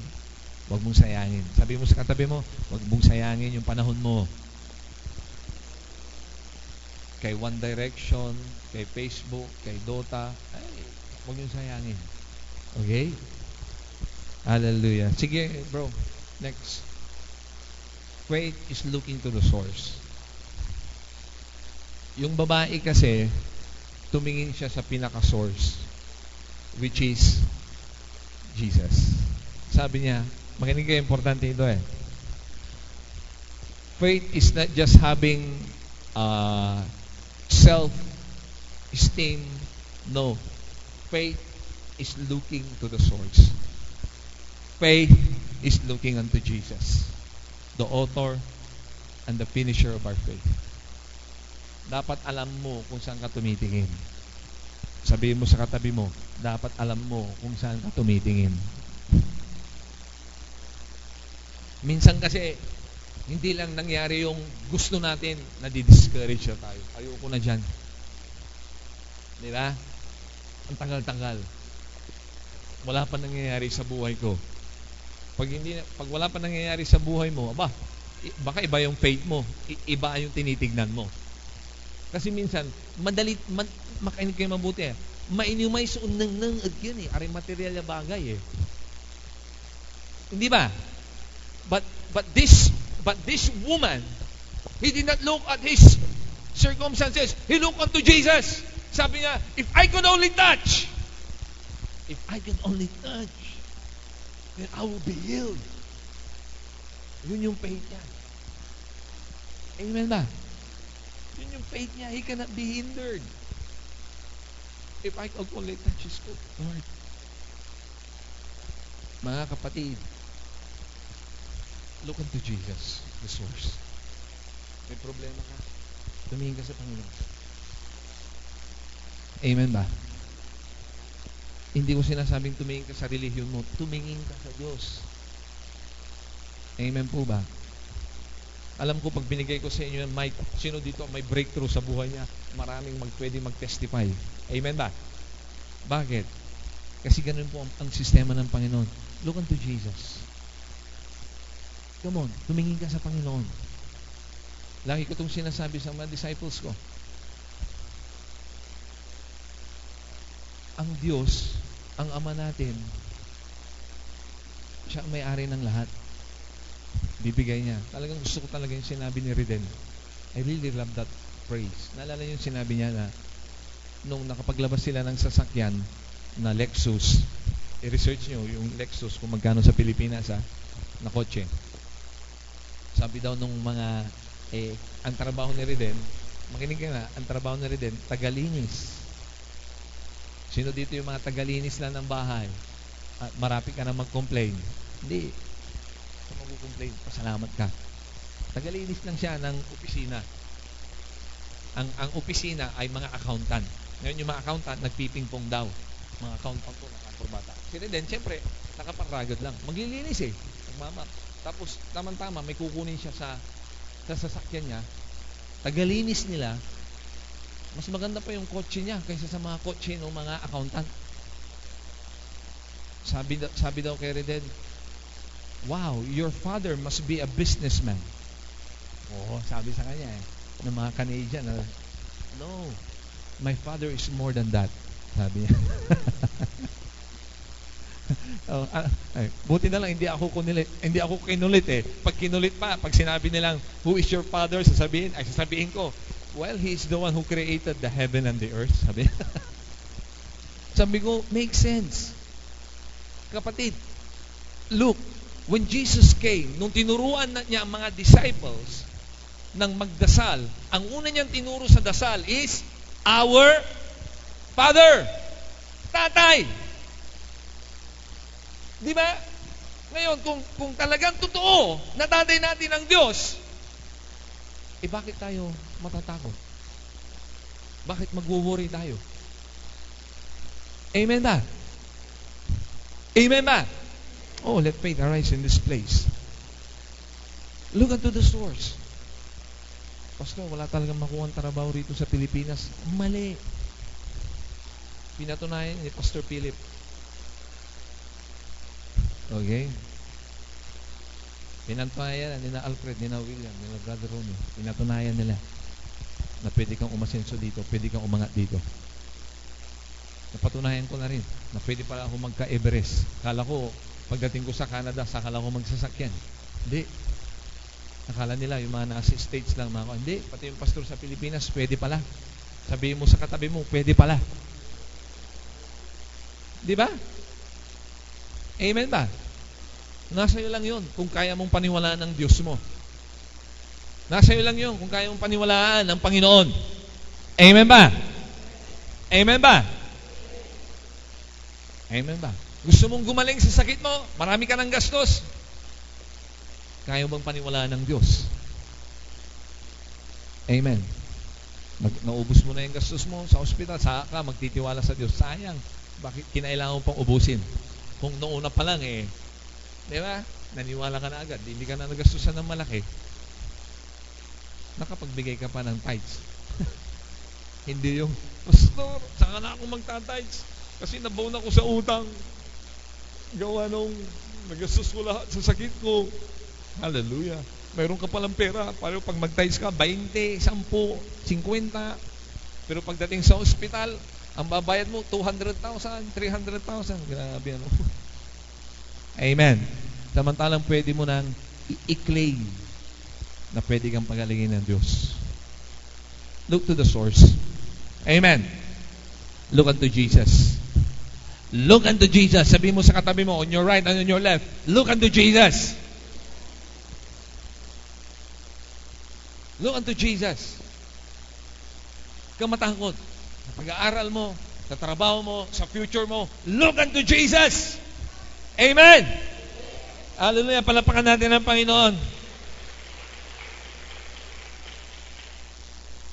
huwag mong sayangin. Sabi mo sa katabi mo, huwag mong sayangin yung panahon mo. Kay One Direction, kay Facebook, kay Dota, ay, huwag yung sayangin. Okay? Hallelujah. Sige, bro. Next. Faith is looking to the source. Yung babae kasi, tumingin siya sa pinaka-source, which is Jesus. Sabi niya, makinig kayo, importante ito eh. Faith is not just having self-esteem. No. Faith is looking to the source. Faith is looking unto Jesus, the author and the finisher of our faith. Dapat alam mo kung saan ka tumitingin. Sabihin mo sa katabi mo, dapat alam mo kung saan ka tumitingin. Minsan kasi, hindi lang nangyari yung gusto natin, nadi-discourage na tayo. Ayoko na dyan. Di ba? Ang tagal-tagal. Wala pa nangyayari sa buhay ko. Pag wala pa nangyayari sa buhay mo, baka iba yung faith mo. Iba yung tinitignan mo. Kasi minsan, makainig kayo mabuti eh. Mainumay sa unang at yun eh. Aring material na bagay eh. Hindi ba? But this woman, he did not look at his circumstances. He looked unto Jesus. Sabi niya, if I could only touch, then I will be healed. Yun yung faith niya. Amen ba? Yun yung faith niya. He cannot be hindered. If I could only touch his coat, Lord. Mga kapatid, look unto Jesus, the source. May problema ka? Tumingin ka sa Panginoon. Amen ba? Hindi ko sinasabing tumingin ka sa relihiyon mo. Tumingin ka sa Diyos. Amen po ba? Alam ko pag binigay ko sa inyo yung mic, sino dito may breakthrough sa buhay niya, maraming pwede mag-testify. Amen ba? Bakit? Kasi ganun po ang sistema ng Panginoon. Look unto Jesus. Come on, tumingin ka sa Panginoon. Lagi ko itong sinasabi sa mga disciples ko. Ang Diyos, ang Ama natin, siya ang may-ari ng lahat. Bibigay niya. Talagang gusto ko talaga yung sinabi ni Reden. I really love that phrase. Naalala niyo yung sinabi niya na nung nakapaglabas sila ng sasakyan na Lexus, i-research niyo yung Lexus kung magkano sa Pilipinas na kotse. Sabi daw nung mga ang trabaho ni Reden, makinig ka na, ang trabaho ni Reden, tagalinis. Sino dito yung mga tagalinis lang ng bahay? At marami ka na mag-complain. Hindi. Kung mag-complain, pasalamat ka. Tagalinis lang siya ng opisina. Ang opisina ay mga accountant. Ngayon yung mga accountant, nagpipingpong daw. Mga accountant ko, nakakurbata. Si Reden, siyempre, nakaparagod lang. Maglilinis eh. Magmamap. Tapos, tama-tama, may kukunin siya sa sasakyan niya. Tagalinis nila, mas maganda pa yung kotse niya kaysa sa mga kotse ng mga accountant. Sabi daw kay Reden, wow, your father must be a businessman. Oo, sabi sa kanya ng mga Canadian, no, my father is more than that. Sabi niya. Buti na lang hindi ako kinulit eh. Pag kinulit pa, pag sinabi nilang, who is your father? Sasabihin ko, well, he is the one who created the heaven and the earth. Sabi ko, makes sense. Kapatid, look, when Jesus came, nung tinuruan niya ang mga disciples ng magdasal, ang una niyang tinuro sa dasal is, our Father, Tatay. Di ba? Ngayon, kung talagang totoo na tatay natin ang Diyos, bakit tayo matatakot? Bakit magwo-worry tayo? Amen ba? Amen ba? Oh, let faith arise in this place. Look unto the source. Pastor, wala talagang makuha ang trabaho rito sa Pilipinas. Mali. Pinatunayan ni Pastor Philip. Okay? Pinatunayan ni na Alfred, ni na William, ni na Brother Romeo. Pinatunayan nila na pwede kang umasenso dito, pwede kang umangat dito. Napatunayan ko na rin na pwede pala ako magka-Everest. Kala ko, pagdating ko sa Canada, sakala ko magsasakyan. Hindi. Nakala nila, yung mga nasa States lang, hindi. Pati yung pastor sa Pilipinas, pwede pala. Sabihin mo sa katabi mo, pwede pala. Di ba? Amen ba? Nasa iyo lang yun kung kaya mong paniwalaan ng Diyos mo. Nasa iyo lang yun kung kaya mong paniwalaan ng Panginoon. Amen ba? Amen ba? Amen ba? Gusto mong gumaling sa sakit mo? Marami ka ng gastos. Kaya bang paniwalaan ng Diyos? Amen. Naubos mo na yung gastos mo sa ospital, saka ka magtitiwala sa Diyos. Sayang. Bakit kinailangan mo pang ubusin? Kung noong una pa lang di ba? Naniwala ka na agad. Hindi ka na nagastusan ng malaki. Nakapagbigay ka pa ng tithes. Hindi yung, Pastor, saka na ako magta-tithes. Kasi nabaon ako sa utang. Gawa nung nagastos ko lahat sa sakit ko. Hallelujah. Mayroon ka palang pera. Pero pag mag-tithes ka, 20, 10, 50. Pero pagdating sa ospital, ang babayad mo, 200,000, 300,000. Grabe ano. Amen. Samantalang pwede mo nang i-claim na pwede kang pagalingin ng Diyos. Look to the source. Amen. Look unto Jesus. Look unto Jesus. Sabi mo sa katabi mo, on your right and on your left, look unto Jesus. Look unto Jesus. Kang matakot. Sa pag-aaral mo, sa trabaho mo, sa future mo, look unto Jesus. Amen. Hallelujah. Palapakan natin ang Panginoon.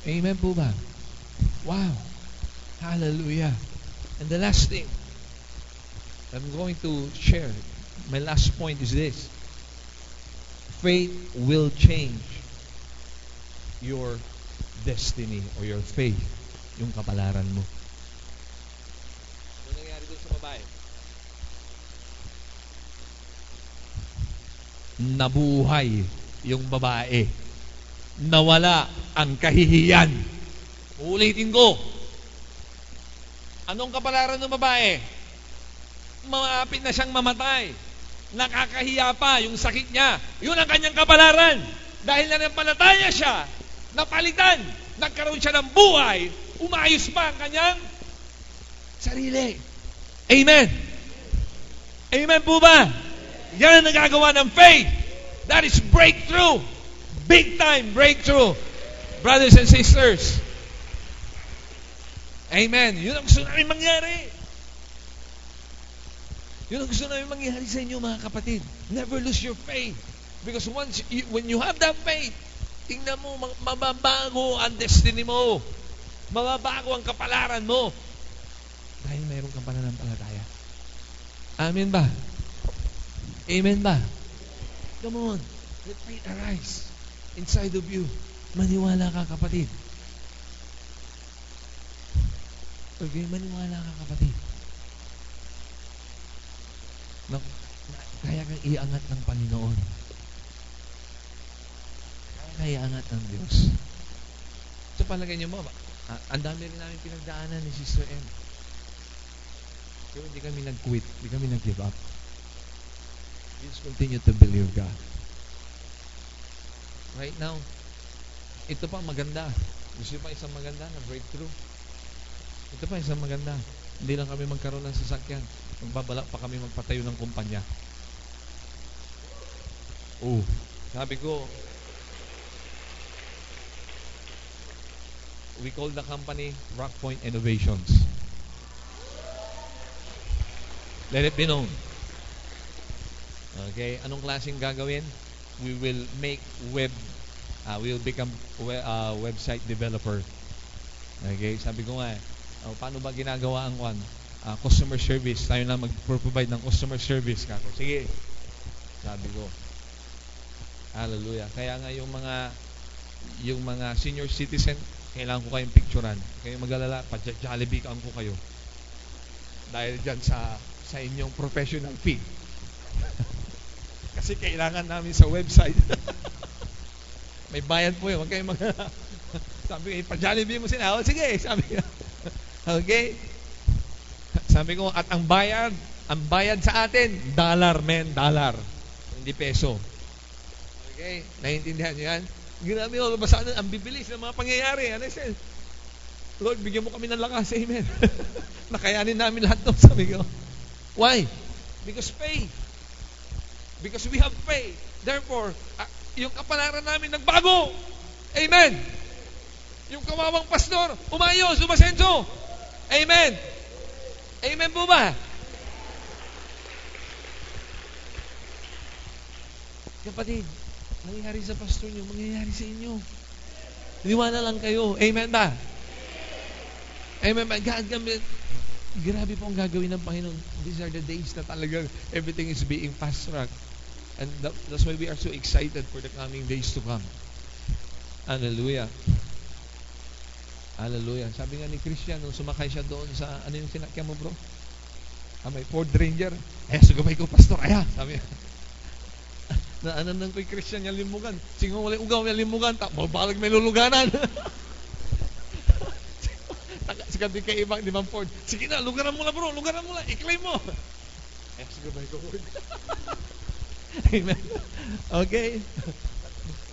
Amen po ba? Wow. Hallelujah. And the last thing I'm going to share, my last point is this. Faith will change your destiny or your faith, yung kapalaran mo. Ano nangyari doon sa babae? Nabuhay yung babae. Nawala ang kahihiyan. Ulitin ko. Anong kapalaran ng babae? Maapit na siyang mamatay. Nakakahiya pa yung sakit niya. Yun ang kanyang kapalaran. Dahil nanampalataya siya, napalitan, nagkaroon siya ng buhay, umayos pa ang kanyang sarili. Amen. Amen po ba? Yan ang nagagawa ng faith. That is breakthrough. Big time breakthrough. Brothers and sisters. Amen. Yun ang gusto namin mangyari. Yun ang gusto namin mangyari sa inyo, mga kapatid. Never lose your faith. Because when you have that faith, tingnan mo, mababago ang destiny mo. Mababago ang kapalaran mo. Dahil mayroon kang pananampalataya. Amen ba? Amen ba? Come on. Let faith arise inside of you. Maniwala ka, kapatid. Okay, maniwala ka, kapatid. Kaya kang iangat ng Panginoon. Kaya kang iangat ng Diyos. So palagay niyo mo, ang dami rin namin pinagdaanan ni Sister M. Pero hindi kami nag-quit, hindi kami nag-give up. Just continue to believe God. Right now, ito pa maganda. Gusto pa isang maganda na breakthrough. Ito pa isang maganda. Hindi lang kami magkaroon ng sasakyan. Magbabala pa kami magpatayo ng kumpanya. Oh, sabi ko, we call the company Rockpoint Innovations. Let it be known. Okay, anong klaseng gagawin? We will make we will become website developer. Okay, sabi ko nga, paano ba ginagawa ang customer service? Tayo na mag-provide ng customer service kako. Sige. Sabi ko. Hallelujah. Kaya nga yung mga senior citizen, kailangan ko kayong picturean. Kayo mag-alala, pa-Jollibee ko kayo. Dahil dyan sa inyong professional fee. Kasi kailangan namin sa website. May bayad po yun. Huwag kayong sabi ko, pa-Jollibee mo sila. Sige, sabi ko. Okay? Sabi ko, at ang bayad sa atin, dollar. Hindi peso. Okay? Naiintindihan nyo yan? Grabe ko, basta ang bibilis ng mga pangyayari. Ano yun? Lord, bigyan mo kami ng lakas. Amen. Nakayanin namin lahat ng sabi ko. Why? Because faith. Because we have faith. Therefore, yung kapalaran namin nagbago. Amen. Yung kawawang pastor, umayos, umasenso. Amen. Amen po ba? Kapatid, mangyayari sa pastor nyo, mangyayari sa inyo. Niwala lang kayo. Amen ba? Amen ba? Grabe po ang gagawin ng Panginoon. These are the days na talaga everything is being fast-tracked. And that's why we are so excited for the coming days to come. Hallelujah. Hallelujah. Sabi nga ni Christian, nung sumakay siya doon sa, ano yung sinakyan mo bro? May Ford Ranger. Sugabay ko, pastor. Sabi naanan ko yung Christian yung limugan. Singong wala ugaw yung limugan. Balag may luluganan. Sikabi kay ibang di Ford. Sige na, lugaran mo na bro. Lugaran mo na. I-claim mo. Sugabay ko. Amen. Okay.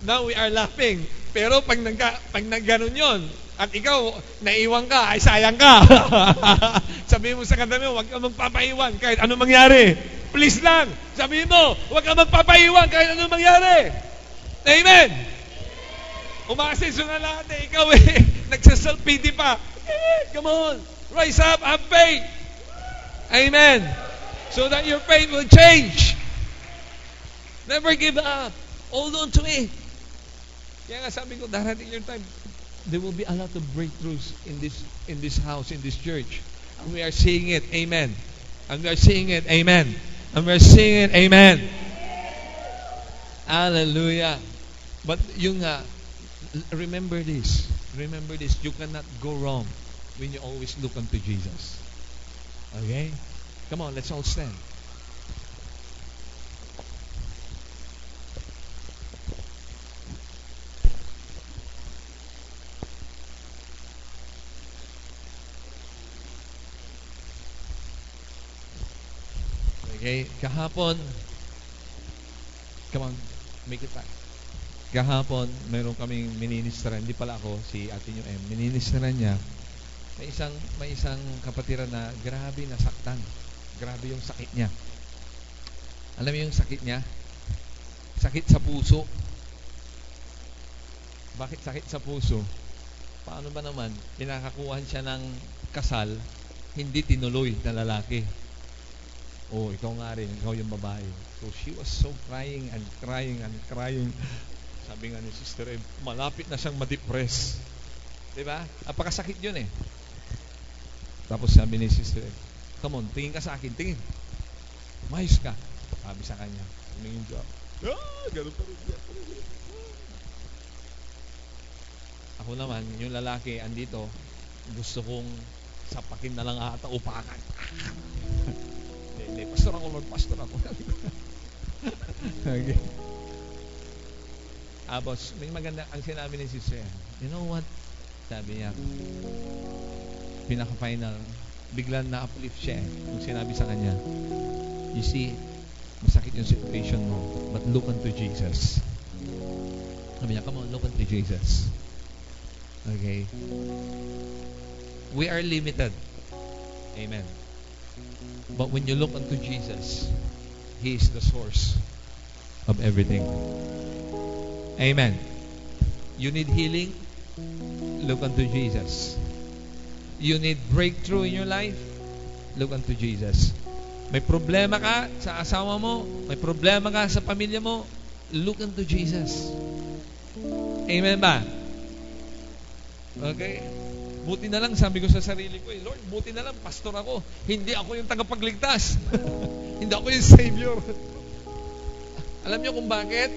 Now we are laughing. Pero pag nagganon yun, at ikaw, naiwan ka, ay sayang ka. Sabihin mo sa kanta mo, huwag ka magpapaiwan kahit anong mangyari. Please lang. Sabihin mo, huwag ka magpapaiwan kahit anong mangyari. Amen. Umasenso na lahat ikaw nagsaself-pity pa. Come on. Rise up, have faith. Amen. So that your faith will change. Never give up. Hold on to it. Kaya nga sabi ko, darating your time, there will be a lot of breakthroughs in this house, in this church. And we are seeing it. Amen. And we are seeing it. Amen. And we are seeing it. Amen. Hallelujah. But remember this. Remember this. You cannot go wrong when you always look unto Jesus. Okay? Come on, let's all stand. Okay, kahapon, come on, make it back. Kahapon, mayroon kaming ministran, hindi pala ako, si Ate Nyo M, ministran niya. May isang kapatiran na grabe nasaktan. Grabe yung sakit niya. Alam mo yung sakit niya? Sakit sa puso. Bakit sakit sa puso? Paano ba naman, pinakakuhan siya ng kasal, hindi tinuloy na lalaki. Oh, ikaw nga rin, ikaw yung babae. So she was so crying and crying and crying. Sabi nga ni Sister Eve, malapit na siyang ma-depress. Diba? Apakasakit yun Tapos sabi ni Sister Eve, come on, tingin ka sa akin, tingin. Mayos ka. Sabi sa kanya, tumingin siya. Ganun pa rin. Ako naman, yung lalaki andito, gusto kong sapakin na lang ata upakan. Hindi, pastor ako, Lord, pastor ako. Okay. Boss, may maganda ang sinabi ni Sister. You know what? Sabi niya, pinaka-final, biglang na-uplift siya. Kung sinabi sa kanya, you see, masakit yung situation mo. But look unto Jesus. Sabi niya, come on, look unto Jesus. Okay? We are limited. Amen. But when you look unto Jesus, He is the source of everything. Amen. You need healing? Look unto Jesus. You need breakthrough in your life? Look unto Jesus. May problema ka sa asawa mo, may problema ka sa pamilya mo, look unto Jesus. Amen ba? Okay? Buti na lang, sabi ko sa sarili ko, Lord, buti na lang, pastor ako. Hindi ako yung tagapagligtas. Hindi ako yung Savior. Alam niyo kung bakit?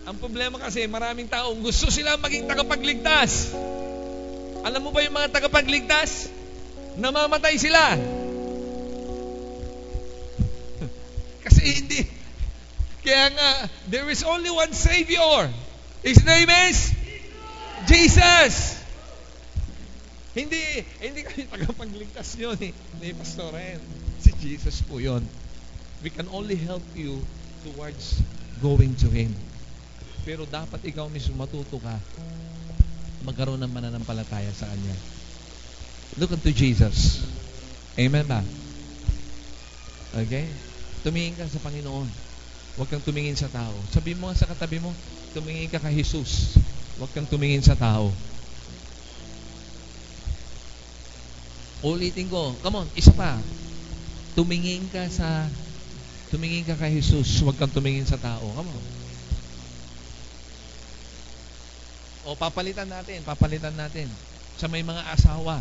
Ang problema kasi, maraming tao, gusto sila maging tagapagligtas. Alam mo ba yung mga tagapagligtas? Namamatay sila. Kasi hindi. Kaya nga, there is only one Savior. His name is Jesus. Hindi kayo tagapagligtas yun eh. Ni Pastor Ren. Si Jesus po yun. We can only help you towards going to Him. Pero dapat ikaw mismo matuto ka magkaroon ng mananampalataya sa Kanya. Look unto Jesus. Amen ba? Okay? Tumingin ka sa Panginoon. Huwag kang tumingin sa tao. Sabi mo nga sa katabi mo, tumingin ka kay Jesus. Huwag kang tumingin sa tao. Ulitin ko. Come on, isa pa. Tumingin ka kay Jesus. Huwag kang tumingin sa tao. Come on. O papalitan natin. Sa may mga asawa.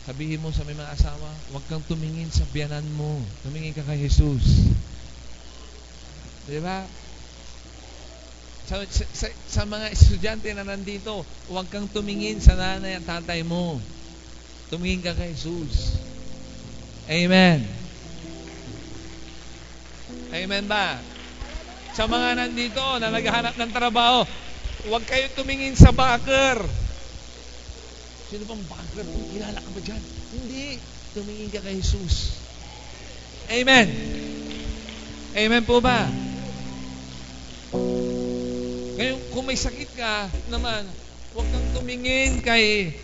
Sabihin mo sa may mga asawa, huwag kang tumingin sa biyanan mo. Tumingin ka kay Jesus. Di ba? Sa mga estudyante na nandito, huwag kang tumingin sa nanay at tatay mo. Tumingin ka kay Jesus. Amen. Amen ba? Sa mga nandito na naghahanap ng trabaho, huwag kayo tumingin sa backer. Sino bang backer? Kilala ka ba dyan? Hindi. Tumingin ka kay Jesus. Amen. Amen po ba? Ngayon, kung may sakit ka naman, huwag kang tumingin kay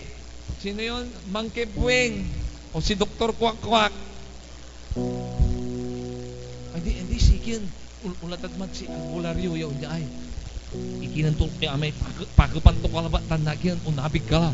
sino yun? Monkey Puwing o si Dr. Kwak-Kwak. Hindi sikin. Ulat at mat si albularyo yaw niya ay. Ikinantok niya may pagapantok ka na ba? Tanagyan o nabig ka la.